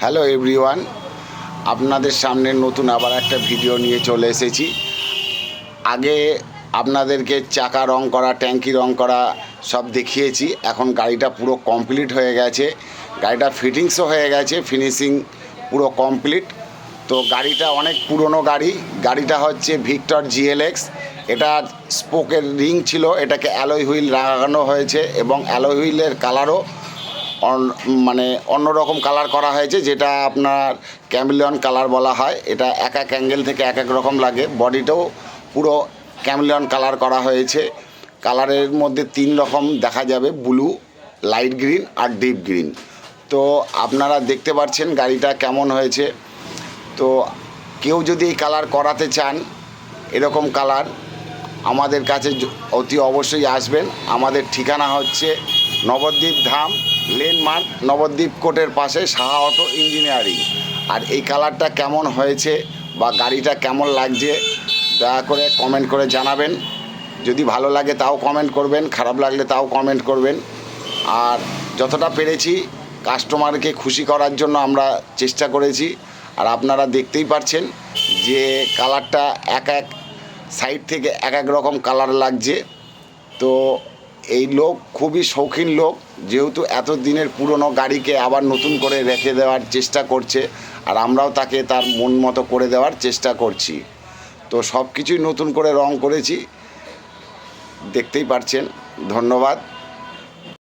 Hello everyone, আপনাদের সামনে নতুন আবার একটা ভিডিও নিয়ে চলে এসেছি। আগে আপনাদেরকে চাকা রং করা, ট্যাঙ্কি রং করা সব দেখিয়েছি। এখন গাড়িটা পুরো কমপ্লিট হয়ে গেছে, গাড়িটা ফিটিংসও হয়ে গেছে, ফিনিশিং পুরো কমপ্লিট। তো গাড়িটা অনেক পুরনো গাড়ি, গাড়িটা হচ্ছে ভিক্টর জিএলএক্স। এটা স্পোকের রিং ছিল, এটাকে অ্যালয় হুইল লাগানো হয়েছে এবং অ্যালয় হুইলের কালারও মানে অন্যরকম কালার করা হয়েছে, যেটা আপনার ক্যামিলিয়ন কালার বলা হয়। এটা এক এক অ্যাঙ্গেল থেকে এক এক রকম লাগে। বডিটাও পুরো ক্যামিলিয়ন কালার করা হয়েছে। কালারের মধ্যে 3 রকম দেখা যাবে, ব্লু, লাইট গ্রিন আর ডিপ গ্রিন। তো আপনারা দেখতে পাচ্ছেন গাড়িটা কেমন হয়েছে। তো কেউ যদি এই কালার করাতে চান, এরকম কালার, আমাদের কাছে অতি অবশ্যই আসবেন। আমাদের ঠিকানা হচ্ছে নবদ্বীপ ধাম, লেনমার্ক, নবদ্বীপ কোর্টের পাশে, সাহা অটো ইঞ্জিনিয়ারিং। আর এই কালারটা কেমন হয়েছে বা গাড়িটা কেমন লাগছে দয়া করে কমেন্ট করে জানাবেন। যদি ভালো লাগে তাও কমেন্ট করবেন, খারাপ লাগলে তাও কমেন্ট করবেন। আর যতটা পেরেছি কাস্টমারকে খুশি করার জন্য আমরা চেষ্টা করেছি। আর আপনারা দেখতেই পাচ্ছেন যে কালারটা এক এক সাইড থেকে এক এক রকম কালার লাগছে। তো এই লোক খুবই শৌখিন লোক, যেহেতু এত দিনের পুরনো গাড়িকে আবার নতুন করে রেখে দেওয়ার চেষ্টা করছে, আর আমরাও তাকে তার মন মতো করে দেওয়ার চেষ্টা করছি। তো সব কিছুই নতুন করে রং করেছি, দেখতেই পাচ্ছেন। ধন্যবাদ।